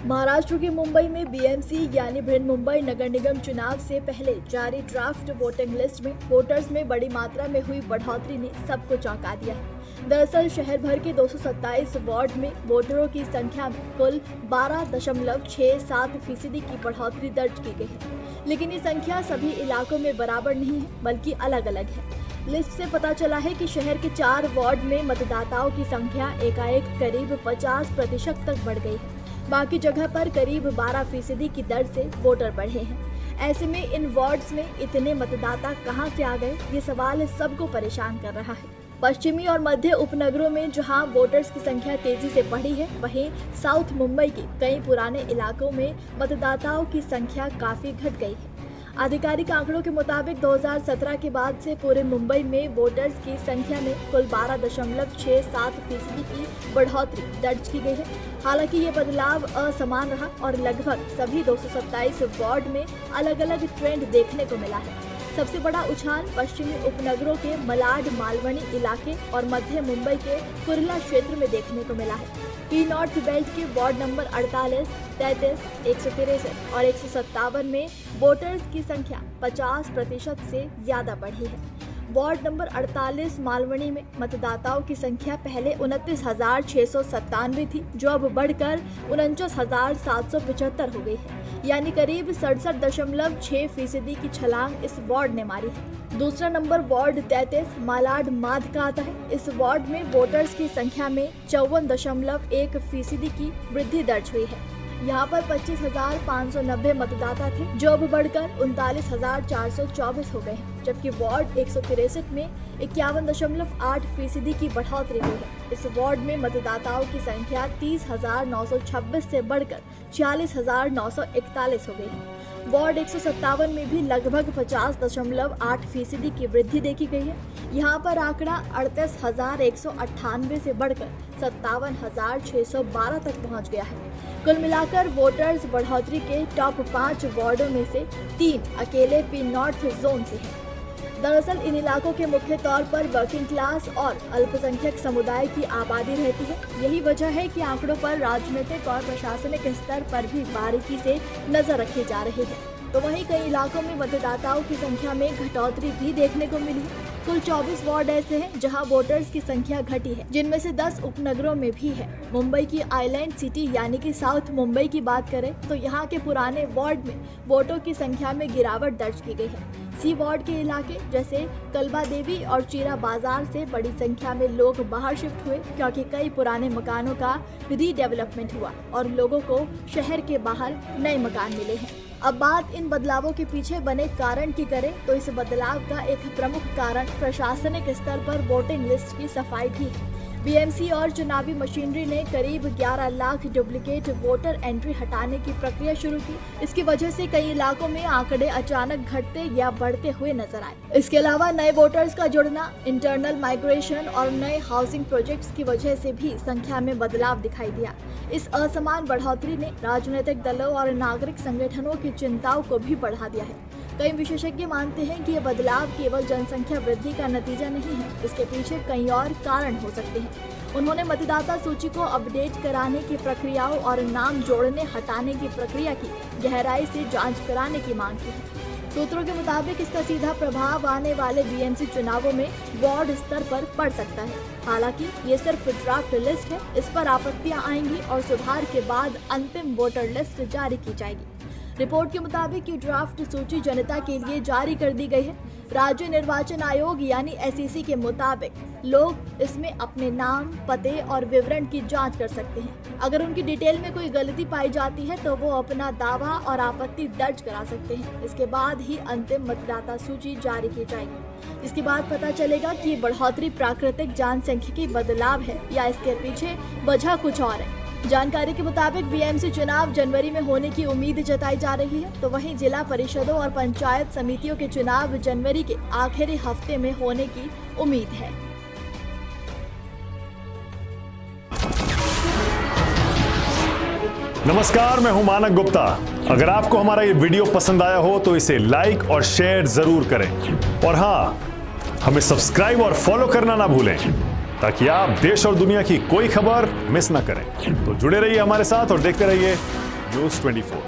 महाराष्ट्र के मुंबई में बीएमसी यानी बृहन्मुंबई नगर निगम चुनाव से पहले जारी ड्राफ्ट वोटिंग लिस्ट में वोटर्स में बड़ी मात्रा में हुई बढ़ोतरी ने सबको चौंका दिया है। दरअसल शहर भर के 227 वार्ड में वोटरों की संख्या में कुल 12.67% की बढ़ोतरी दर्ज की गई है, लेकिन ये संख्या सभी इलाकों में बराबर नहीं है बल्कि अलग अलग है। लिस्ट से पता चला है कि शहर के 4 वार्ड में मतदाताओं की संख्या एकाएक करीब 50% तक बढ़ गई है। बाकी जगह पर करीब 12% की दर से वोटर बढ़े हैं। ऐसे में इन वार्ड्स में इतने मतदाता कहां से आ गए, ये सवाल सबको परेशान कर रहा है। पश्चिमी और मध्य उपनगरों में जहां वोटर्स की संख्या तेजी से बढ़ी है, वहीं साउथ मुंबई के कई पुराने इलाकों में मतदाताओं की संख्या काफी घट गई है। आधिकारिक आंकड़ों के मुताबिक 2017 के बाद से पूरे मुंबई में वोटर्स की संख्या में कुल 12.67% की बढ़ोतरी दर्ज की गई है। हालांकि ये बदलाव असमान रहा और लगभग सभी 227 वार्ड में अलग अलग ट्रेंड देखने को मिला है। सबसे बड़ा उछाल पश्चिमी उपनगरों के मलाड मालवनी इलाके और मध्य मुंबई के कुर्ला क्षेत्र में देखने को मिला है। पी नॉर्थ बेल्ट के वार्ड नंबर 48, 33, 163 और 157 में वोटर्स की संख्या 50% से ज्यादा बढ़ी है। वार्ड नंबर 48 मालवनी में मतदाताओं की संख्या पहले 29,697 थी, जो अब बढ़कर 49,775 हो गई है, यानी करीब 67.6% की छलांग इस वार्ड ने मारी है। दूसरा नंबर वार्ड 33 मालाड माध का आता है। इस वार्ड में वोटर्स की संख्या में 54.1% की वृद्धि दर्ज हुई है। यहाँ पर 25,590 मतदाता थे, जो अब बढ़कर 39,424 हो गए हैं, जबकि वार्ड 163 में 51.8% की बढ़ोतरी हुई है। इस वार्ड में मतदाताओं की संख्या 30,926 से बढ़कर 46,941 हो गई है। वार्ड 157 में भी लगभग 50.8% की वृद्धि देखी गई है। यहाँ पर आंकड़ा 38,198 से बढ़कर 57,612 तक पहुँच गया है। कुल मिलाकर वोटर्स बढ़ोतरी के टॉप 5 वार्डों में से 3 अकेले पी नॉर्थ जोन से हैं। दरअसल इन इलाकों के मुख्य तौर पर वर्किंग क्लास और अल्पसंख्यक समुदाय की आबादी रहती है। यही वजह है कि आंकड़ों पर राजनीतिक और प्रशासनिक स्तर पर भी बारीकी से नजर रखी जा रही है। तो वहीं कई इलाकों में मतदाताओं की संख्या में घटोतरी भी देखने को मिली है। कुल 24 वार्ड ऐसे हैं जहां वोटर्स की संख्या घटी है, जिनमें से 10 उपनगरों में भी है। मुंबई की आइलैंड सिटी यानी कि साउथ मुंबई की बात करें तो यहाँ के पुराने वार्ड में वोटों की संख्या में गिरावट दर्ज की गई है। सी वार्ड के इलाके जैसे कलबा देवी और चीरा बाजार से बड़ी संख्या में लोग बाहर शिफ्ट हुए, क्योंकि कई पुराने मकानों का रीडेवलपमेंट हुआ और लोगों को शहर के बाहर नए मकान मिले हैं। अब बात इन बदलावों के पीछे बने कारण की करें तो इस बदलाव का एक प्रमुख कारण प्रशासनिक स्तर पर वोटिंग लिस्ट की सफाई भी है। बीएमसी और चुनावी मशीनरी ने करीब 11 लाख डुप्लीकेट वोटर एंट्री हटाने की प्रक्रिया शुरू की। इसकी वजह से कई इलाकों में आंकड़े अचानक घटते या बढ़ते हुए नजर आए। इसके अलावा नए वोटर्स का जुड़ना, इंटरनल माइग्रेशन और नए हाउसिंग प्रोजेक्ट्स की वजह से भी संख्या में बदलाव दिखाई दिया। इस असमान बढ़ोतरी ने राजनीतिक दलों और नागरिक संगठनों की चिंताओं को भी बढ़ा दिया है। कई विशेषज्ञ मानते हैं कि यह बदलाव केवल जनसंख्या वृद्धि का नतीजा नहीं है, इसके पीछे कई और कारण हो सकते हैं। उन्होंने मतदाता सूची को अपडेट कराने की प्रक्रियाओं और नाम जोड़ने हटाने की प्रक्रिया की गहराई से जांच कराने की मांग की है। सूत्रों के मुताबिक इसका सीधा प्रभाव आने वाले बीएमसी चुनावों में वार्ड स्तर पर पड़ सकता है। हालांकि ये सिर्फ ड्राफ्ट लिस्ट है, इस पर आपत्तियां आएंगी और सुधार के बाद अंतिम वोटर लिस्ट जारी की जाएगी। रिपोर्ट के मुताबिक ये ड्राफ्ट सूची जनता के लिए जारी कर दी गई है। राज्य निर्वाचन आयोग यानी एसईसी के मुताबिक लोग इसमें अपने नाम, पते और विवरण की जांच कर सकते हैं। अगर उनकी डिटेल में कोई गलती पाई जाती है तो वो अपना दावा और आपत्ति दर्ज करा सकते हैं। इसके बाद ही अंतिम मतदाता सूची जारी की जाएगी। इसके बाद पता चलेगा कि ये बढ़ोतरी प्राकृतिक जनसंख्यिकी बदलाव है या इसके पीछे वजह कुछ और है। जानकारी के मुताबिक बीएमसी चुनाव जनवरी में होने की उम्मीद जताई जा रही है, तो वहीं जिला परिषदों और पंचायत समितियों के चुनाव जनवरी के आखिरी हफ्ते में होने की उम्मीद है। नमस्कार, मैं हूं मानक गुप्ता। अगर आपको हमारा ये वीडियो पसंद आया हो तो इसे लाइक और शेयर जरूर करें, और हाँ, हमें सब्सक्राइब और फॉलो करना ना भूलें ताकि आप देश और दुनिया की कोई खबर मिस ना करें। तो जुड़े रहिए हमारे साथ और देखते रहिए न्यूज 24।